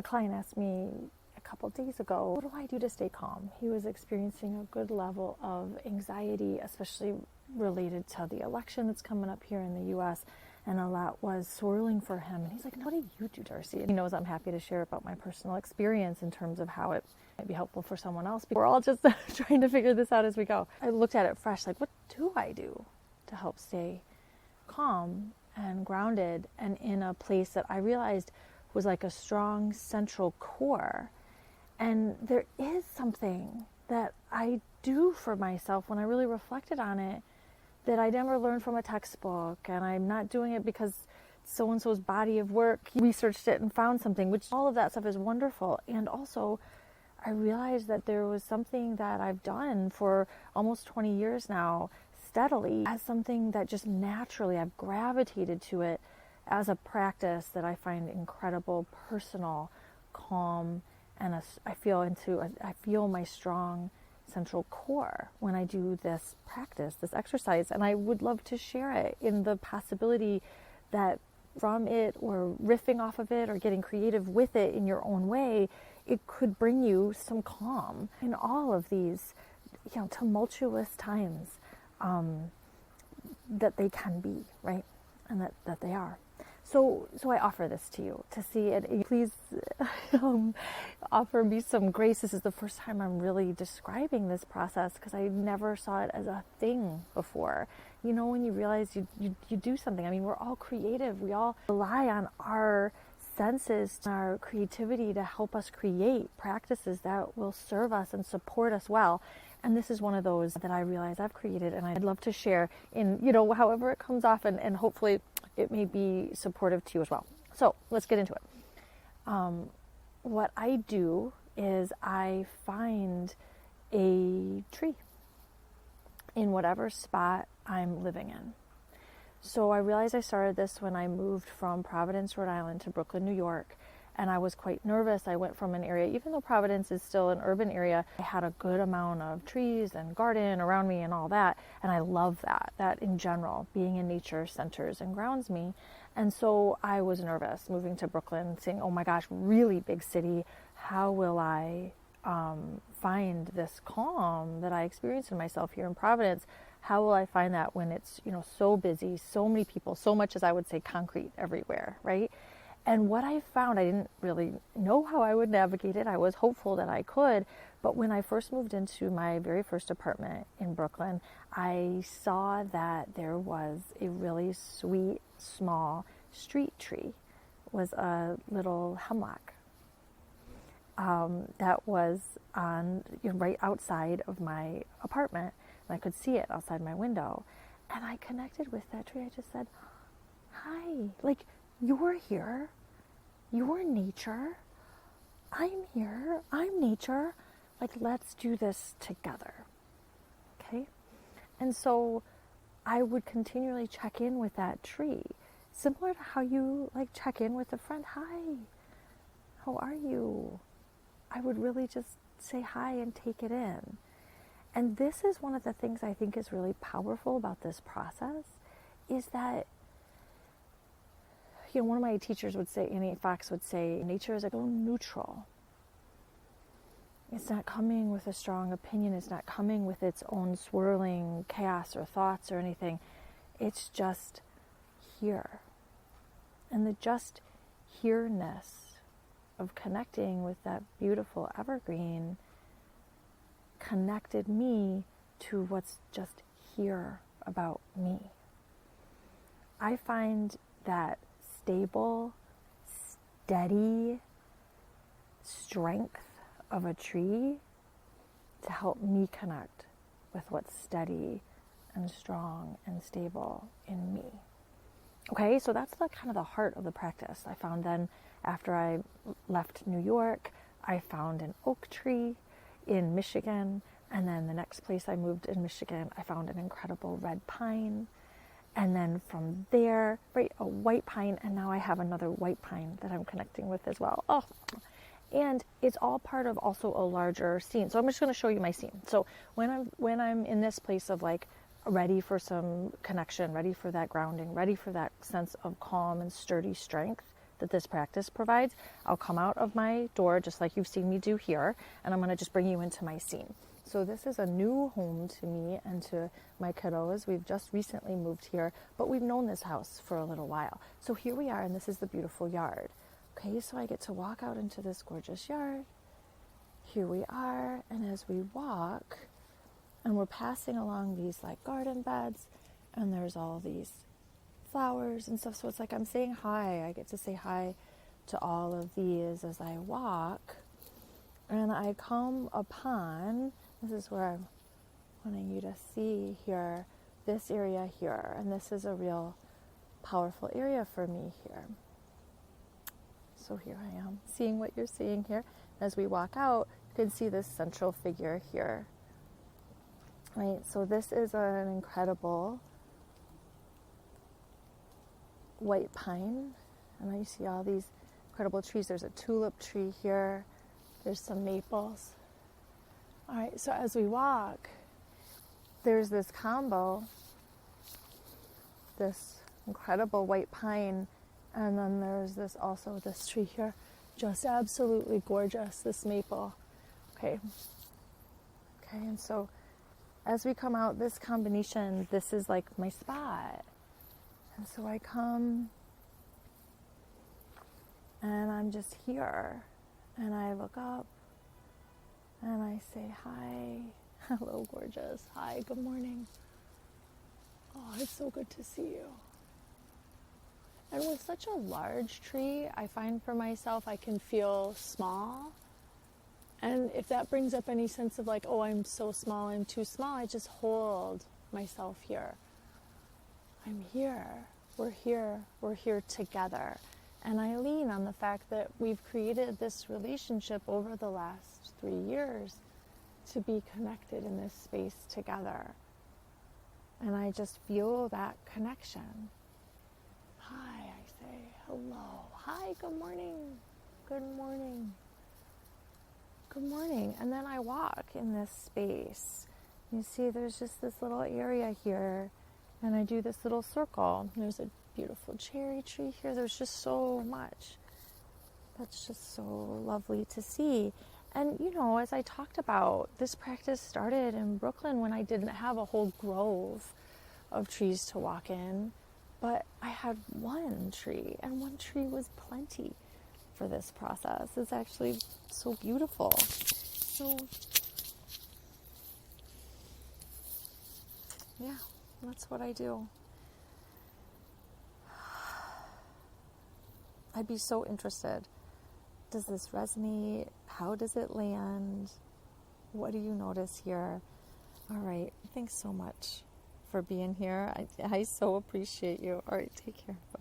A client asked me a couple days ago, what do I do to stay calm? He was experiencing a good level of anxiety, especially related to the election that's coming up here in the US, and a lot was swirling for him. And he's like, what do you do, Darcy? He knows I'm happy to share about my personal experience in terms of how it might be helpful for someone else. We're all just trying to figure this out as we go. I looked at it fresh, like, what do I do to help stay calm and grounded and in a place that I realized was like a strong central core? And there is something that I do for myself when I really reflected on it that I never learned from a textbook, and I'm not doing it because so-and-so's body of work researched it and found something, which all of that stuff is wonderful. And also I realized that there was something that I've done for almost 20 years now steadily as something that just naturally I've gravitated to it as a practice that I find incredible, personal, calm, and I feel my strong central core when I do this practice, this exercise. And I would love to share it in the possibility that from it, or riffing off of it, or getting creative with it in your own way, it could bring you some calm in all of these, tumultuous times that they can be, right? And that they are. So I offer this to you to see it. Please offer me some grace. This is the first time I'm really describing this process because I never saw it as a thing before. When you realize you do something. I mean, we're all creative. We all rely on our senses, our creativity to help us create practices that will serve us and support us well. And this is one of those that I realize I've created, and I'd love to share in, however it comes off, and hopefully it may be supportive to you as well. So let's get into it. What I do is I find a tree in whatever spot I'm living in. So I realized I started this when I moved from Providence, Rhode Island to Brooklyn, New York. And I was quite nervous. I went from an area, even though Providence is still an urban area, I had a good amount of trees and garden around me and all that. And I love that in general, being in nature centers and grounds me. And so I was nervous moving to Brooklyn, saying, oh my gosh, really big city. How will I find this calm that I experience in myself here in Providence? How will I find that when it's, so busy, so many people, so much, as I would say, concrete everywhere, right? And what I found, I didn't really know how I would navigate it. I was hopeful that I could. But when I first moved into my very first apartment in Brooklyn, I saw that there was a really sweet, small street tree. It was a little hemlock that was on right outside of my apartment. And I could see it outside my window. And I connected with that tree. I just said, hi, like, you're here, you're nature, I'm here, I'm nature, like, let's do this together, okay? And so I would continually check in with that tree, similar to how you, check in with a friend. Hi, how are you? I would really just say hi and take it in. And this is one of the things I think is really powerful about this process, is that one of my teachers would say, Annie Fox would say, nature is so neutral. It's not coming with a strong opinion. It's not coming with its own swirling chaos or thoughts or anything. It's just here. And the just here-ness of connecting with that beautiful evergreen connected me to what's just here about me. I find that stable, steady strength of a tree to help me connect with what's steady and strong and stable in me. Okay, so that's kind of the heart of the practice. I found then, after I left New York, I found an oak tree in Michigan, and then the next place I moved in Michigan, I found an incredible red pine. And then from there, right, a white pine, and now I have another white pine that I'm connecting with as well. Oh, and it's all part of also a larger scene. So I'm just going to show you my scene. So when I'm in this place of ready for some connection, ready for that grounding, ready for that sense of calm and sturdy strength that this practice provides. I'll come out of my door just like you've seen me do here, and I'm going to just bring you into my scene. So this is a new home to me and to my kiddos. We've just recently moved here, but we've known this house for a little while. So here we are, and this is the beautiful yard. Okay, so I get to walk out into this gorgeous yard. Here we are, and as we walk, and we're passing along these like garden beds, and there's all these flowers and stuff. So it's like I'm saying hi. I get to say hi to all of these as I walk. And I come upon, this is where I'm wanting you to see here, this area here. And this is a real powerful area for me here. So here I am, seeing what you're seeing here. As we walk out, you can see this central figure here. Right, so this is an incredible white pine, and I see all these incredible trees. There's a tulip tree here. There's some maples. All right, so as we walk, there's this combo, this incredible white pine, and then there's this tree here, just absolutely gorgeous, this maple. Okay, and so as we come out, this combination, this is like my spot. And so I come and I'm just here, and I look up and I say hi. Hello, gorgeous. Hi, good morning. Oh, it's so good to see you. And with such a large tree, I find for myself I can feel small. And if that brings up any sense of like, oh, I'm so small, I'm too small, I just hold myself here. I'm here. We're here together. And I lean on the fact that we've created this relationship over the last 3 years to be connected in this space together. And I just feel that connection. Hi, I say, hello. Hi, good morning. Good morning. Good morning. And then I walk in this space. You see, there's just this little area here, and I do this little circle. There's a beautiful cherry tree here. There's just so much. That's just so lovely to see. And, you know, as I talked about, this practice started in Brooklyn when I didn't have a whole grove of trees to walk in, but I had one tree, and one tree was plenty for this process. It's actually so beautiful. So, yeah, that's what I do. I'd be so interested. Does this resonate? How does it land? What do you notice here? All right. Thanks so much for being here. I so appreciate you. All right. Take care. Bye.